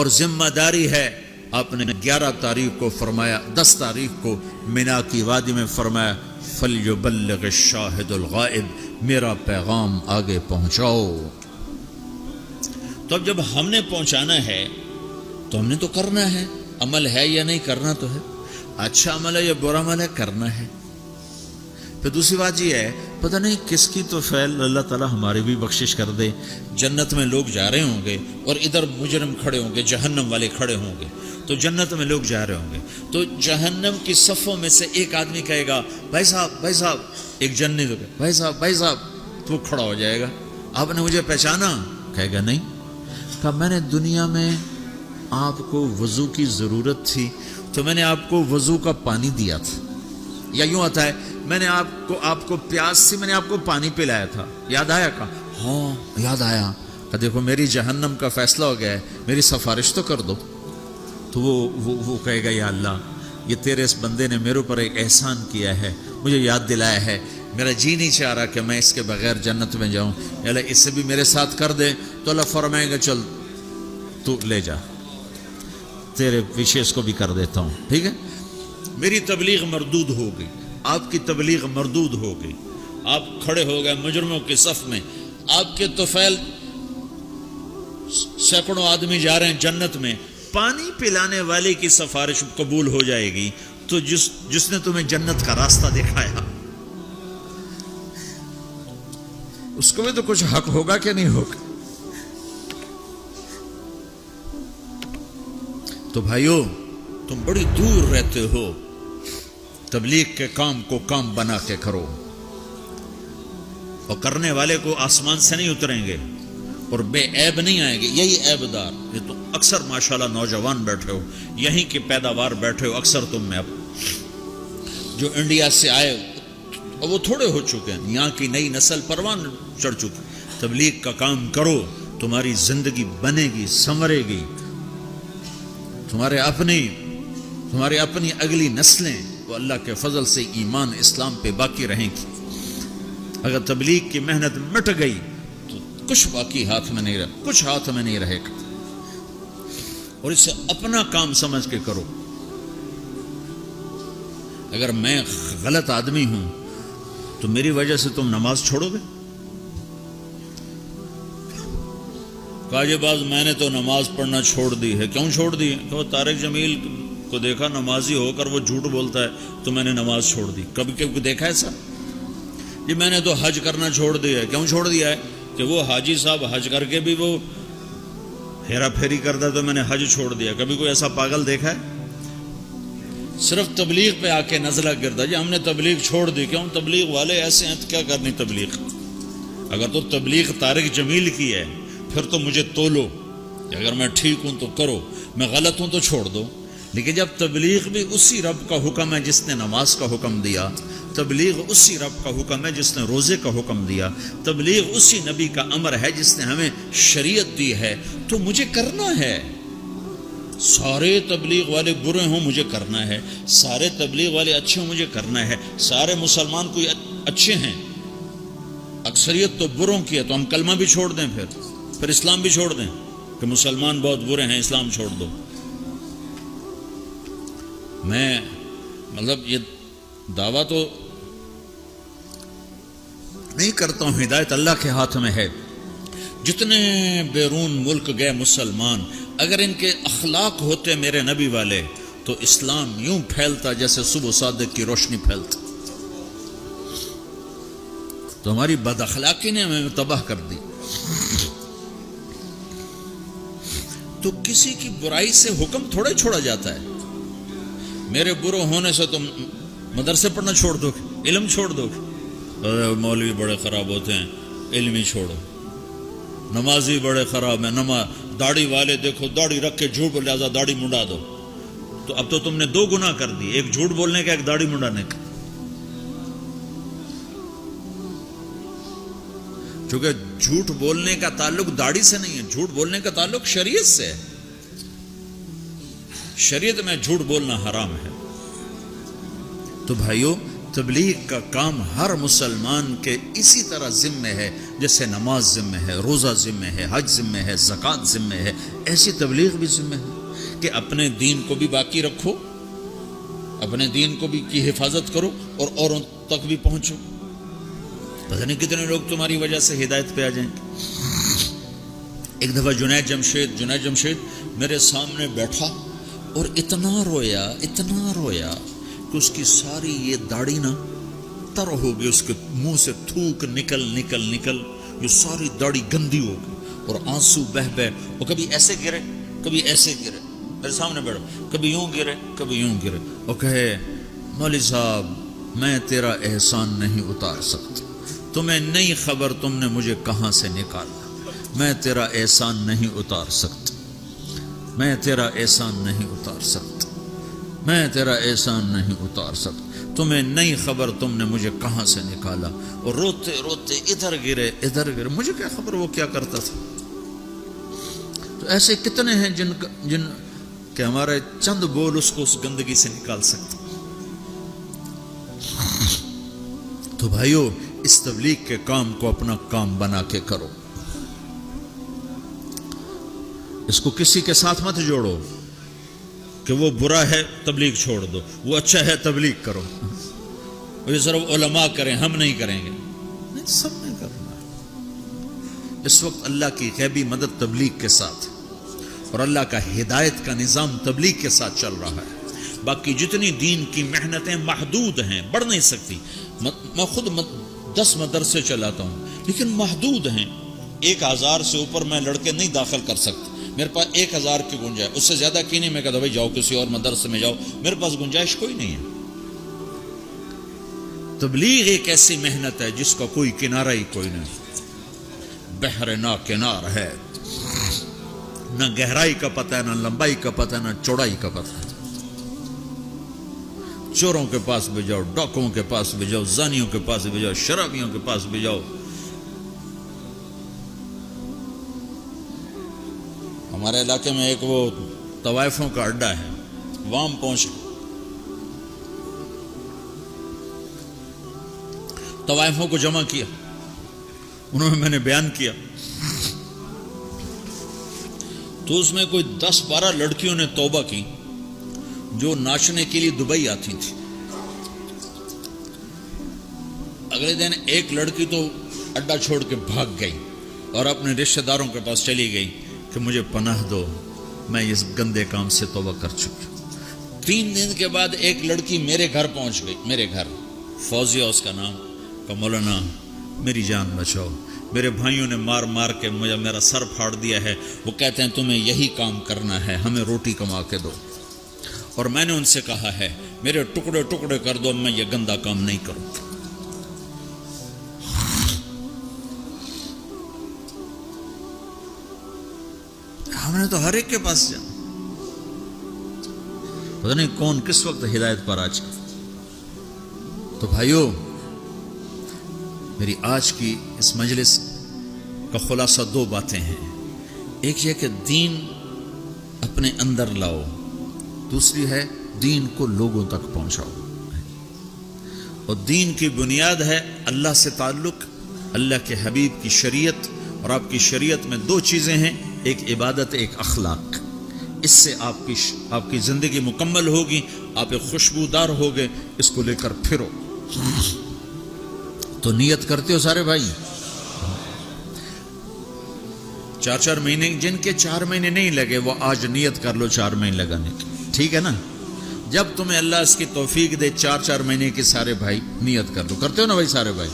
اور ذمہ داری ہے. آپ نے 11 تاریخ کو فرمایا، 10 تاریخ کو مینا کی وادی میں فرمایا فَلْيُبَلِّغِ الشَّاهِدُ الْغَائِبُ، میرا پیغام آگے پہنچاؤ. تو اب جب ہم نے پہنچانا ہے تو ہم نے تو کرنا ہے. عمل ہے یا نہیں، کرنا تو ہے. اچھا عمل ہے یا برا عمل ہے، کرنا ہے. پھر دوسری بات یہ ہے، پتہ نہیں کس کی تو فعل اللہ تعالیٰ ہماری بھی بخشش کر دے. جنت میں لوگ جا رہے ہوں گے اور ادھر مجرم کھڑے ہوں گے، جہنم والے کھڑے ہوں گے. تو جنت میں لوگ جا رہے ہوں گے تو جہنم کی صفوں میں سے ایک آدمی کہے گا بھائی صاحب بھائی صاحب، ایک جنتی تو بھائی صاحب بھائی صاحب، تو کھڑا ہو جائے گا. آپ نے مجھے پہچانا؟ کہے گا نہیں. کہا میں نے دنیا میں آپ کو وضو کی ضرورت تھی تو میں نے آپ کو وضو کا پانی دیا تھا. یا یوں آتا ہے میں نے آپ کو پیاس تھی، میں نے آپ کو پانی پلایا تھا، یاد آیا؟ کہا ہاں یاد آیا. کہ دیکھو میری جہنم کا فیصلہ ہو گیا ہے، میری سفارش تو کر دو. تو وہ کہے گا یا اللہ، یہ تیرے اس بندے نے میرے اوپر ایک احسان کیا ہے، مجھے یاد دلایا ہے، میرا جی نہیں چاہ رہا کہ میں اس کے بغیر جنت میں جاؤں. اللہ اس سے بھی میرے ساتھ کر دے. تو اللہ فرمائے گا چل تو لے جا، تیرے پیچھے اس کو بھی کر دیتا ہوں. ٹھیک ہے، میری تبلیغ مردود ہو گئی، آپ کی تبلیغ مردود ہو گئی. آپ کھڑے ہو گئے مجرموں کے صف میں، آپ کے طفیل سینکڑوں آدمی جا رہے ہیں جنت میں. پانی پلانے والے کی سفارش قبول ہو جائے گی تو جس نے تمہیں جنت کا راستہ دکھایا اس کو بھی تو کچھ حق ہوگا کہ نہیں ہوگا. تو بھائیو، تم بڑی دور رہتے ہو، تبلیغ کے کام کو کام بنا کے کرو، اور کرنے والے کو آسمان سے نہیں اتریں گے اور بے عیب نہیں آئیں گے. یہی عیب دار، یہ تو اکثر ماشاءاللہ نوجوان بیٹھے ہو، یہیں کی پیداوار بیٹھے ہو اکثر تم میں. اب جو انڈیا سے آئے اور وہ تھوڑے ہو چکے ہیں، یہاں کی نئی نسل پروان چڑھ چکی. تبلیغ کا کام کرو، تمہاری زندگی بنے گی، سنورے گی. تمہارے اپنی اگلی نسلیں وہ اللہ کے فضل سے ایمان اسلام پہ باقی رہیں گی. اگر تبلیغ کی محنت مٹ گئی تو کچھ باقی ہاتھ میں نہیں رہے، کچھ ہاتھ میں نہیں رہے گا. اور اسے اپنا کام سمجھ کے کرو. اگر میں غلط آدمی ہوں تو میری وجہ سے تم نماز چھوڑو گے؟ کاجے باز میں نے تو نماز پڑھنا چھوڑ دی ہے. کیوں چھوڑ دی ہے؟ کہ وہ طارق جمیل کو دیکھا نمازی ہو کر وہ جھوٹ بولتا ہے تو میں نے نماز چھوڑ دی. کبھی دیکھا ایسا؟ جی میں نے تو حج کرنا چھوڑ دیا ہے. کیوں چھوڑ دیا ہے؟ کہ وہ حاجی صاحب حج کر کے بھی وہ ہیرا پھیری کرتا تو میں نے حج چھوڑ دیا. کبھی کوئی ایسا پاگل دیکھا ہے؟ صرف تبلیغ پہ آ کے نزلہ گرتا جی ہم نے تبلیغ چھوڑ دی. کیوں؟ تبلیغ والے ایسے ہیں تو کیا کرنی تبلیغ. اگر تو تبلیغ طارق جمیل کی ہے پھر تو مجھے تولو کہ اگر میں ٹھیک ہوں تو کرو، میں غلط ہوں تو چھوڑ دو. لیکن جب تبلیغ بھی اسی رب کا حکم ہے جس نے نماز کا حکم دیا، تبلیغ اسی رب کا حکم ہے جس نے روزے کا حکم دیا، تبلیغ اسی نبی کا امر ہے جس نے ہمیں شریعت دی ہے، تو مجھے کرنا ہے. سارے تبلیغ والے برے ہوں مجھے کرنا ہے، سارے تبلیغ والے اچھے ہوں مجھے کرنا ہے. سارے مسلمان کوئی اچھے ہیں، اکثریت تو بروں کی ہے، تو ہم کلمہ بھی چھوڑ دیں، پھر اسلام بھی چھوڑ دیں کہ مسلمان بہت برے ہیں اسلام چھوڑ دو. میں مطلب یہ دعویٰ تو نہیں کرتا ہوں، ہدایت اللہ کے ہاتھ میں ہے. جتنے بیرون ملک گئے مسلمان، اگر ان کے اخلاق ہوتے میرے نبی والے تو اسلام یوں پھیلتا جیسے صبح صادق کی روشنی پھیلتا. تو ہماری بد اخلاقی نے ہمیں تباہ کر دی. تو کسی کی برائی سے حکم تھوڑے چھوڑا جاتا ہے. میرے برو ہونے سے تم مدرسے پڑھنا چھوڑ دو گے، علم چھوڑ دو گے. مولوی بڑے خراب ہوتے ہیں، علم ہی چھوڑو. نمازی بڑے خراب ہیں، داڑھی والے دیکھو داڑھی رکھ کے جھوٹ بول، لہٰذا داڑھی منڈا دو. تو اب تو تم نے 2 گناہ کر دی، ایک جھوٹ بولنے کا، ایک داڑھی منڈانے کا. کیونکہ جھوٹ بولنے کا تعلق داڑھی سے نہیں ہے، جھوٹ بولنے کا تعلق شریعت سے ہے. شریعت میں جھوٹ بولنا حرام ہے. تو بھائیو، تبلیغ کا کام ہر مسلمان کے اسی طرح ذمہ ہے جیسے نماز ذمہ ہے، روزہ ذمہ ہے، حج ذمہ ہے، زکوٰۃ ذمہ ہے، ایسی تبلیغ بھی ذمہ ہے کہ اپنے دین کو بھی باقی رکھو، اپنے دین کو بھی کی حفاظت کرو اور اوروں تک بھی پہنچو۔ پتہ نہیں کتنے لوگ تمہاری وجہ سے ہدایت پہ آ جائیں گے۔ ایک دفعہ جنید جمشید میرے سامنے بیٹھا اور اتنا رویا کہ اس کی ساری یہ داڑھی نا تر ہو گئی، اس کے منہ سے تھوک نکل یہ ساری داڑھی گندی ہو گئی اور آنسو بہ وہ کبھی ایسے گرے کبھی ایسے گرے، میرے سامنے بیٹھا، کبھی یوں گرے اور کہے مولوی صاحب میں تیرا احسان نہیں اتار سکتا، تمہیں نہیں خبر تم نے مجھے کہاں سے نکالا، میں تیرا احسان نہیں اتار سکتا، میں تیرا احسان نہیں اتار سکتا، میں تیرا احسان نہیں اتار سکتا، تمہیں نہیں خبر تم نے مجھے کہاں سے نکالا، اور روتے ادھر گرے، مجھے کیا خبر وہ کیا کرتا تھا۔ تو ایسے کتنے ہیں جن کہ ہمارے چند بول اس کو اس گندگی سے نکال سکتے۔ تو بھائیو اس تبلیغ کے کام کو اپنا کام بنا کے کرو، اس کو کسی کے ساتھ مت جوڑو کہ وہ برا ہے تبلیغ چھوڑ دو، وہ اچھا ہے تبلیغ کرو، یہ صرف علماء کریں ہم نہیں کریں گے، نہیں سب نہیں کرنا۔ اس وقت اللہ کی غیبی مدد تبلیغ کے ساتھ اور اللہ کا ہدایت کا نظام تبلیغ کے ساتھ چل رہا ہے۔ باقی جتنی دین کی محنتیں محدود ہیں، بڑھ نہیں سکتی۔ میں خود 10 مدرسے چلاتا ہوں لیکن محدود ہیں، 1000 سے اوپر میں لڑکے نہیں داخل کر سکتا، میرے پاس 1000 کی گنجائش، اس سے زیادہ کی نہیں۔ میں کہتا بھائی جاؤ کسی اور مدرسے میں جاؤ، میرے پاس گنجائش کوئی نہیں ہے۔ تبلیغ ایک ایسی محنت ہے جس کا کوئی کنارہ ہی کوئی نہیں، بحر نا کنار ہے، نہ گہرائی کا پتہ ہے، نہ لمبائی کا پتہ ہے، نہ چوڑائی کا پتہ ہے۔ چوروں کے پاس بھی جاؤ، ڈاکوؤں کے پاس بھی جاؤ، زانیوں کے پاس بھی جاؤ، شرابیوں کے پاس بھی جاؤ۔ ہمارے علاقے میں ایک وہ طوائفوں کا اڈا ہے، وہاں پہنچ طوائفوں کو جمع کیا، انہوں نے میں نے بیان کیا تو اس میں کوئی 10-12 لڑکیوں نے توبہ کی جو ناچنے کے لیے دبئی آتی تھی۔ اگلے دن ایک لڑکی تو اڈا چھوڑ کے بھاگ گئی اور اپنے رشتہ داروں کے پاس چلی گئی کہ مجھے پناہ دو، میں اس گندے کام سے توبہ کر چکی۔ 3 دن کے بعد ایک لڑکی میرے گھر پہنچ گئی، میرے گھر، فوزیہ اس کا نام، کہ مولانا میری جان بچاؤ، میرے بھائیوں نے مار کے مجھے میرا سر پھاڑ دیا ہے، وہ کہتے ہیں تمہیں یہی کام کرنا ہے، ہمیں روٹی کما کے دو، اور میں نے ان سے کہا ہے میرے ٹکڑے ٹکڑے کر دو، میں یہ گندا کام نہیں کروں۔ ہم نے تو ہر ایک کے پاس جانا، پتہ نہیں کون کس وقت ہدایت پر آ جائے۔ تو بھائیو میری آج کی اس مجلس کا خلاصہ 2 باتیں ہیں، ایک یہ کہ دین اپنے اندر لاؤ، دوسری ہے دین کو لوگوں تک پہنچاؤ، اور دین کی بنیاد ہے اللہ سے تعلق، اللہ کے حبیب کی شریعت، اور آپ کی شریعت میں 2 چیزیں ہیں، ایک عبادت، ایک اخلاق۔ اس سے آپ کی زندگی مکمل ہوگی، آپ ایک خوشبودار ہوگے، اس کو لے کر پھرو۔ تو نیت کرتے ہو سارے بھائی؟ 4 مہینے، جن کے 4 مہینے نہیں لگے وہ آج نیت کر لو 4 مہینے لگانے کی، ٹھیک ہے نا؟ جب تمہیں اللہ اس کی توفیق دے 4 مہینے کی، سارے بھائی نیت کر لو۔ کرتے ہو نا بھائی سارے بھائی؟